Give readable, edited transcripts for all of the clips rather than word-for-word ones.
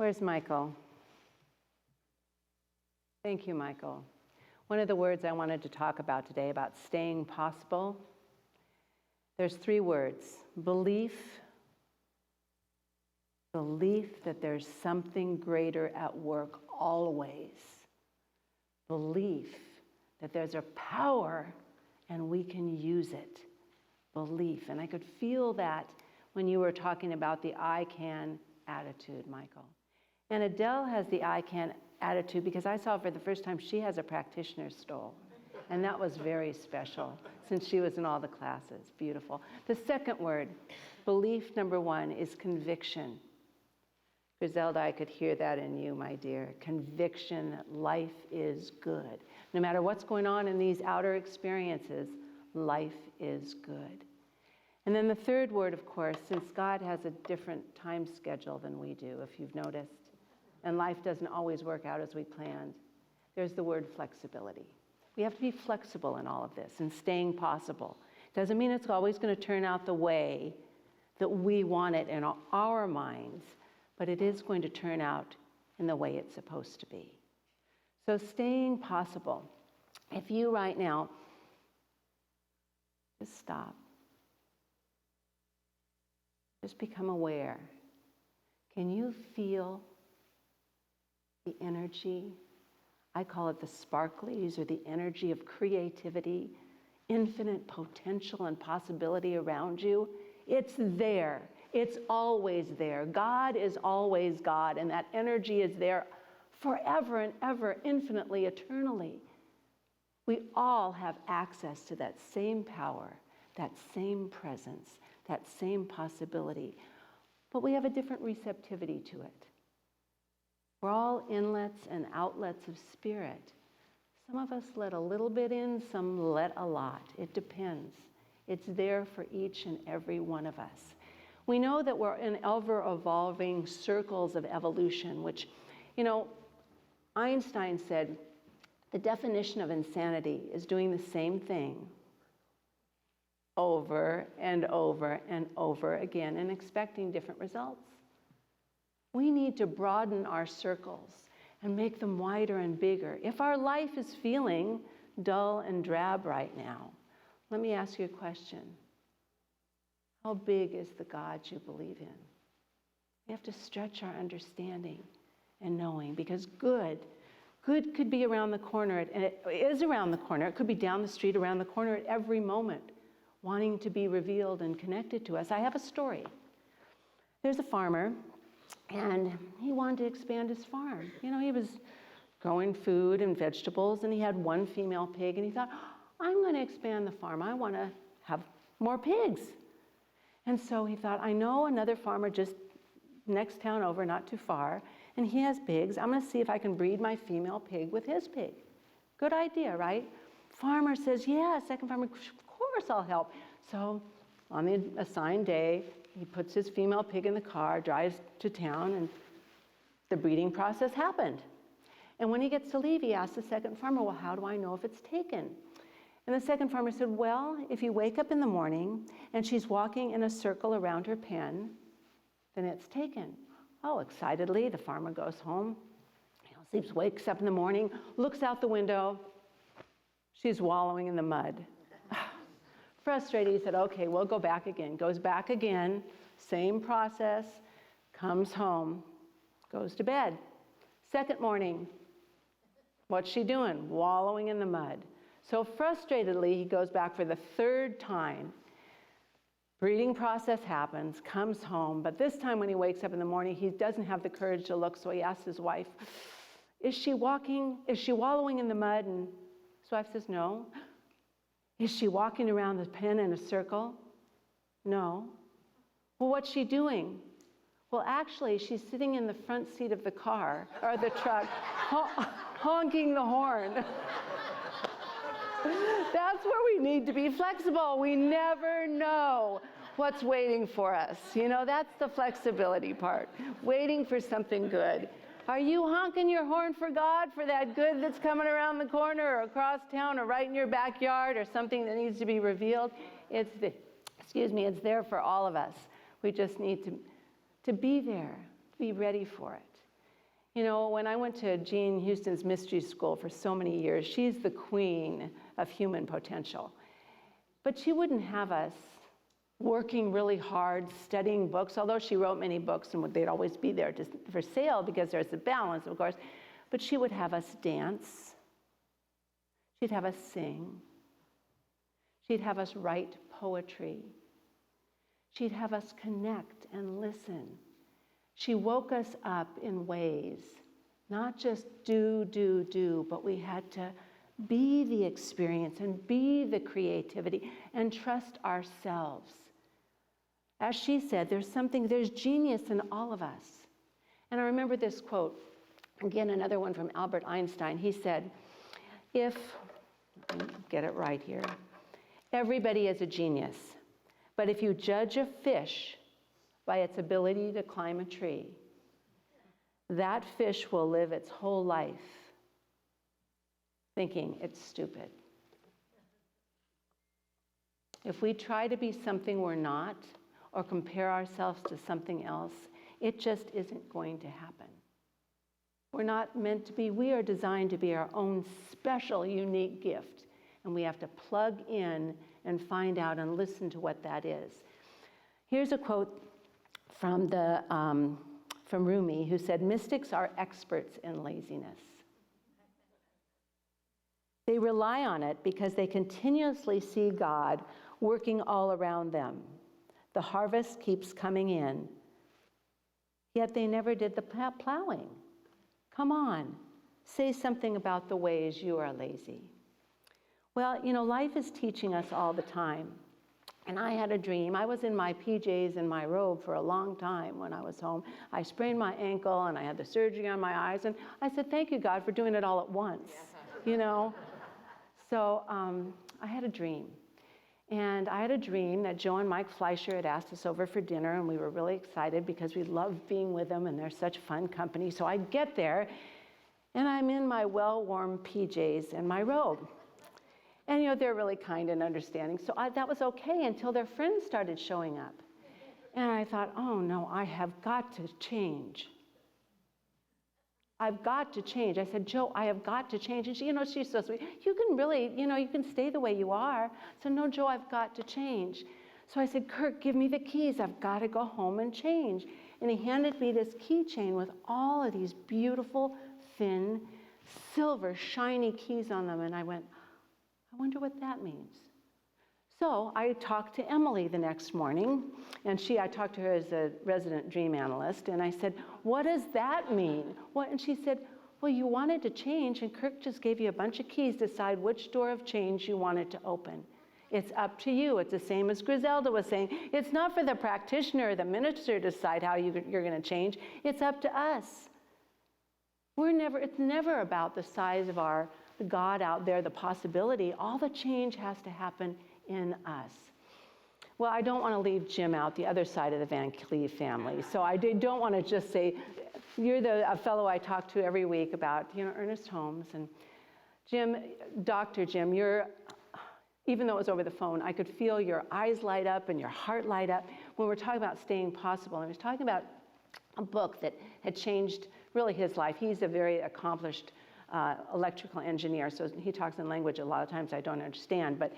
Where's Michael? Thank you, Michael. One of the words I wanted to talk about today, about staying possible, there's 3 words: belief, belief that there's something greater at work always, belief that there's a power and we can use it, belief. And I could feel that when you were talking about the I can attitude, Michael. And Adele has the I can attitude because I saw for the first time she has a practitioner's stole. And that was very special since she was in all the classes. Beautiful. The second word, belief number 1, is conviction. Griselda, I could hear that in you, my dear. Conviction that life is good. No matter what's going on in these outer experiences, life is good. And then the third word, of course, since God has a different time schedule than we do, if you've noticed, and life doesn't always work out as we planned, there's the word flexibility. We have to be flexible in all of this and staying possible. Doesn't mean it's always going to turn out the way that we want it in our minds, but it is going to turn out in the way it's supposed to be. So staying possible. If you right now, just stop. Just become aware. Can you feel the energy? I call it the sparklies, or the energy of creativity, infinite potential and possibility around you. It's there. It's always there. God is always God, and that energy is there forever and ever, infinitely, eternally. We all have access to that same power, that same presence, that same possibility, but we have a different receptivity to it. We're all inlets and outlets of spirit. Some of us let a little bit in, some let a lot. It depends. It's there for each and every one of us. We know that we're in ever-evolving circles of evolution, which, Einstein said the definition of insanity is doing the same thing over and over and over again and expecting different results. We need to broaden our circles and make them wider and bigger. If our life is feeling dull and drab right now, let me ask you a question. How big is the God you believe in? We have to stretch our understanding and knowing, because good could be around the corner, and it is around the corner. It could be down the street, around the corner at every moment, wanting to be revealed and connected to us. I have a story. There's a farmer, and he wanted to expand his farm. He was growing food and vegetables, and he had one female pig, and he thought, I'm going to expand the farm. I want to have more pigs. And so he thought, I know another farmer just next town over, not too far, and he has pigs. I'm going to see if I can breed my female pig with his pig. Good idea, right? Farmer says, yeah. Second farmer, of course I'll help. So on the assigned day, he puts his female pig in the car, drives to town, and the breeding process happened. And when he gets to leave, he asks the second farmer, well, how do I know if it's taken? And the second farmer said, well, if you wake up in the morning and she's walking in a circle around her pen, then it's taken. Oh, excitedly, the farmer goes home, sleeps, wakes up in the morning, looks out the window, she's wallowing in the mud. Frustrated, he said, okay, we'll go back again. Goes back again, same process, comes home, goes to bed. Second morning, what's she doing? Wallowing in the mud. So frustratedly, he goes back for the third time. Breeding process happens, comes home, but this time when he wakes up in the morning, he doesn't have the courage to look, so he asks his wife, is she wallowing in the mud? And his wife says, no. Is she walking around the pen in a circle? No. Well, what's she doing? Well, actually, she's sitting in the front seat of the car, or the truck, honking the horn. That's where we need to be flexible. We never know what's waiting for us. That's the flexibility part, waiting for something good. Are you honking your horn for God, for that good that's coming around the corner or across town or right in your backyard or something that needs to be revealed? It's there for all of us. We just need to be there, be ready for it. You know, when I went to Jean Houston's mystery school for so many years, she's the queen of human potential. But she wouldn't have us working really hard, studying books, although she wrote many books and they'd always be there for sale because there's a balance, of course. But she would have us dance. She'd have us sing. She'd have us write poetry. She'd have us connect and listen. She woke us up in ways, not just do, but we had to be the experience and be the creativity and trust ourselves. As she said, there's genius in all of us. And I remember this quote, again, another one from Albert Einstein. He said, let me get it right here, everybody is a genius, but if you judge a fish by its ability to climb a tree, that fish will live its whole life thinking it's stupid. If we try to be something we're not, or compare ourselves to something else, it just isn't going to happen. We're not meant to be, we are designed to be our own special, unique gift. And we have to plug in and find out and listen to what that is. Here's a quote from Rumi, who said, "Mystics are experts in laziness. They rely on it because they continuously see God working all around them. The harvest keeps coming in, yet they never did the plowing. Come on, say something about the ways you are lazy." Well, you know, life is teaching us all the time. And I had a dream. I was in my PJs and my robe for a long time when I was home. I sprained my ankle and I had the surgery on my eyes. And I said, thank you, God, for doing it all at once, you know? So I had a dream. And I had a dream that Joe and Mike Fleischer had asked us over for dinner, and we were really excited because we loved being with them, and they're such fun company. So I get there, and I'm in my well-worn PJs and my robe. And, you know, they're really kind and understanding. So that was okay until their friends started showing up. And I thought, oh, no, I have got to change. I've got to change. I said, Joe, I have got to change. And she, you know, she's so sweet. You can really, you know, you can stay the way you are. So no, Joe, I've got to change. So I said, Kirk, give me the keys. I've got to go home and change. And he handed me this keychain with all of these beautiful, thin, silver, shiny keys on them. And I went, I wonder what that means. So I talked to Emily the next morning, and I talked to her as a resident dream analyst, and I said, what does that mean? And she said, well, you wanted to change, and Kirk just gave you a bunch of keys to decide which door of change you wanted to open. It's up to you. It's the same as Griselda was saying. It's not for the practitioner or the minister to decide how you're going to change. It's up to us. It's never about the size of the God out there, the possibility. All the change has to happen in us. Well, I don't want to leave Jim out, the other side of the Van Cleve family. So I don't want to just say, you're a fellow I talk to every week about, you know, Ernest Holmes. And Jim, Dr. Jim, even though it was over the phone, I could feel your eyes light up and your heart light up when we're talking about staying possible. And I was talking about a book that had changed really his life. He's a very accomplished electrical engineer, so he talks in language a lot of times I don't understand, but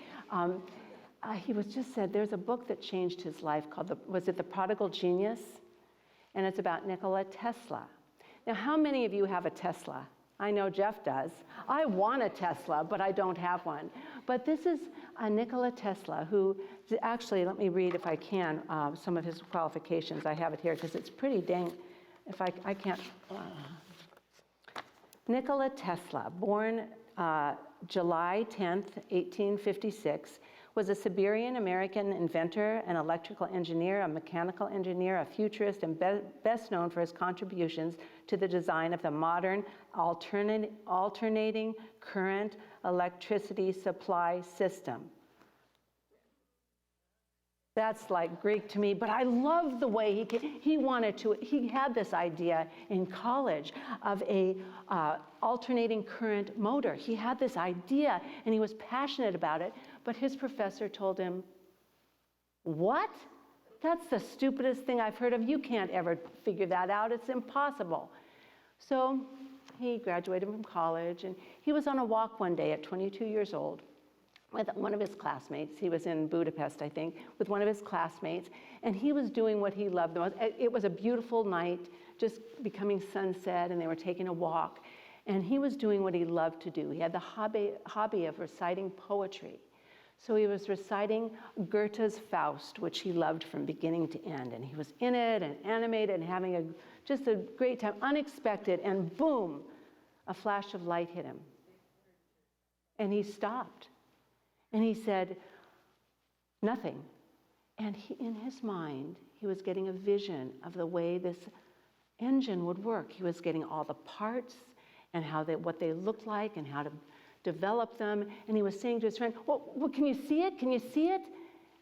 he was just said there's a book that changed his life called, was it The Prodigal Genius? And it's about Nicola Tesla. Now, how many of you have a Tesla? I know Jeff does. I want a Tesla, but I don't have one. But this is Nicola Tesla, who actually, let me read if I can, some of his qualifications. I have it here because it's pretty dang, if I can't. Nicola Tesla, born July 10th, 1856, was a Siberian American inventor, an electrical engineer, a mechanical engineer, a futurist, and best known for his contributions to the design of the modern alternating current electricity supply system. That's like Greek to me, but I love the way he had this idea in college of a alternating current motor. He had this idea and he was passionate about it, but his professor told him, what? That's the stupidest thing I've heard of. You can't ever figure that out. It's impossible. So he graduated from college, and he was on a walk one day at 22 years old with one of his classmates. He was in Budapest, I think, with one of his classmates, and he was doing what he loved the most. It was a beautiful night, just becoming sunset, and they were taking a walk, and he was doing what he loved to do. He had the hobby of reciting poetry. So he was reciting Goethe's Faust, which he loved from beginning to end, and he was in it and animated and having just a great time, unexpected, and boom, a flash of light hit him. And he stopped. And he said, nothing. And in his mind, he was getting a vision of the way this engine would work. He was getting all the parts and what they looked like and how to develop them. And he was saying to his friend, well, can you see it? Can you see it?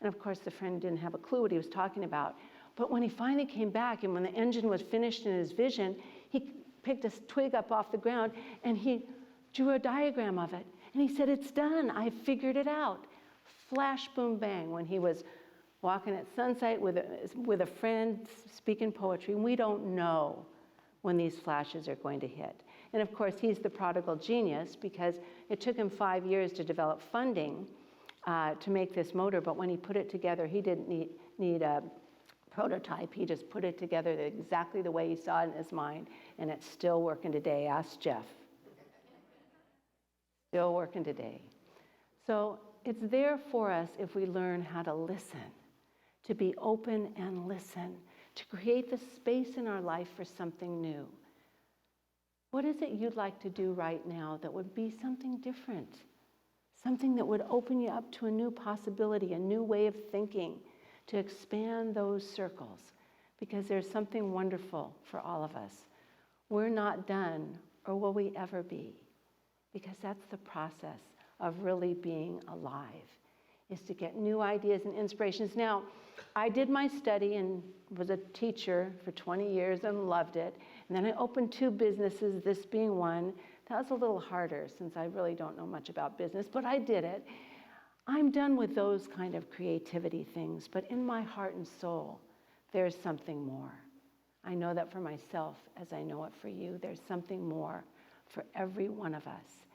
And of course, the friend didn't have a clue what he was talking about. But when he finally came back and when the engine was finished in his vision, he picked a twig up off the ground and he drew a diagram of it. And he said, it's done. I figured it out. Flash, boom, bang, when he was walking at sunset with a friend speaking poetry. We don't know when these flashes are going to hit. And of course, he's the prodigal genius because it took him 5 years to develop funding to make this motor. But when he put it together, he didn't need a prototype. He just put it together exactly the way he saw it in his mind. And it's still working today. Ask Jeff. Still working today. So it's there for us if we learn how to listen, to be open and listen, to create the space in our life for something new. What is it you'd like to do right now that would be something different? Something that would open you up to a new possibility, a new way of thinking, to expand those circles, because there's something wonderful for all of us. We're not done, or will we ever be? Because that's the process of really being alive, is to get new ideas and inspirations. Now, I did my study and was a teacher for 20 years and loved it. And then I opened 2 businesses, this being one. That was a little harder since I really don't know much about business, but I did it. I'm done with those kind of creativity things, but in my heart and soul, there's something more. I know that for myself as I know it for you. There's something more for every one of us.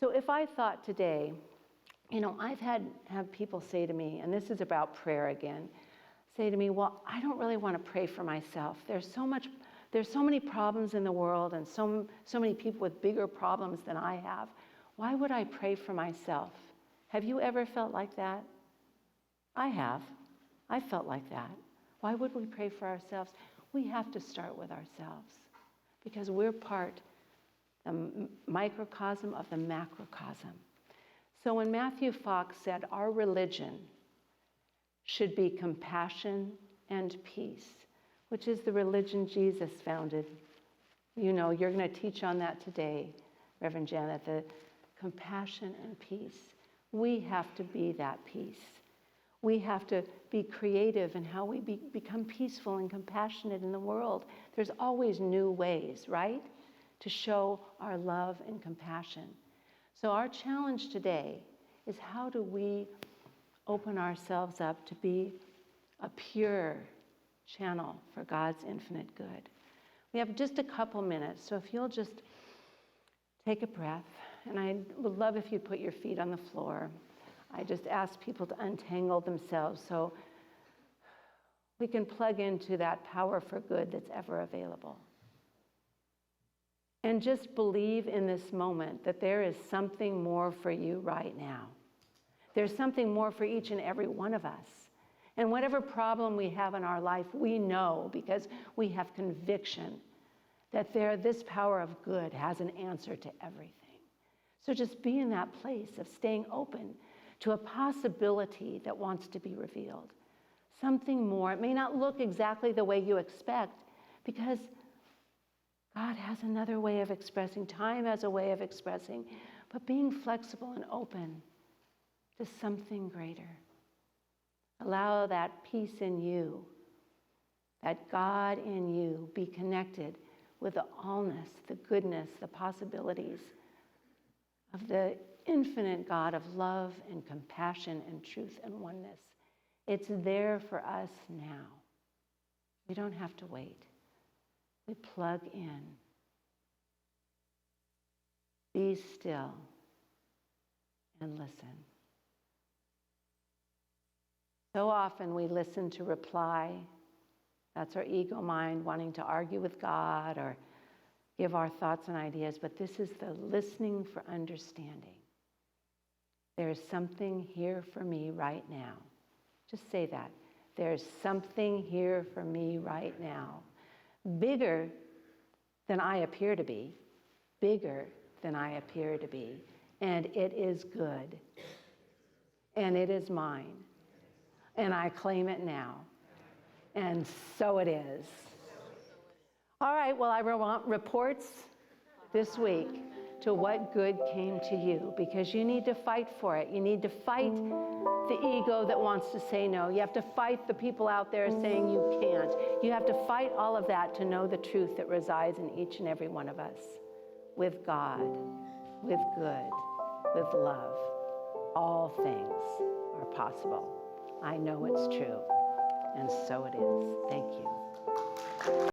So if I thought today, I've have people say to me, and this is about prayer again, say to me, well, I don't really want to pray for myself. There's so many problems in the world and so many people with bigger problems than I have. Why would I pray for myself? Have you ever felt like that? I have. I felt like that. Why would we pray for ourselves? We have to start with ourselves because we're part, the microcosm of the macrocosm. So when Matthew Fox said our religion should be compassion and peace, which is the religion Jesus founded. You're going to teach on that today, Reverend Janet, the compassion and peace. We have to be that peace. We have to be creative in how we become peaceful and compassionate in the world. There's always new ways, right, to show our love and compassion. So our challenge today is how do we open ourselves up to be a pure channel for God's infinite good. We have just a couple minutes, so if you'll just take a breath, and I would love if you put your feet on the floor. I just ask people to untangle themselves so we can plug into that power for good that's ever available. And just believe in this moment that there is something more for you right now. There's something more for each and every one of us. And whatever problem we have in our life, we know because we have conviction that this power of good has an answer to everything. So just be in that place of staying open to a possibility that wants to be revealed. Something more. It may not look exactly the way you expect because God has another way of expressing. Time has a way of expressing. But being flexible and open to something greater. Allow that peace in you, that God in you be connected with the allness, the goodness, the possibilities of the infinite God of love and compassion and truth and oneness. It's there for us now. We don't have to wait. We plug in Be still and listen. So often we listen to reply. That's our ego mind wanting to argue with God or give our thoughts and ideas, but this is the listening for understanding. There's something here for me right now. Just say that. There's something here for me right now. Bigger than I appear to be. Bigger than I appear to be. And it is good. And it is mine. And I claim it now. And so it is. All right, well, I want reports this week to what good came to you, because you need to fight for it. You need to fight the ego that wants to say no. You have to fight the people out there saying you can't. You have to fight all of that to know the truth that resides in each and every one of us. With God, with good, with love, all things are possible. I know it's true, and so it is. Thank you.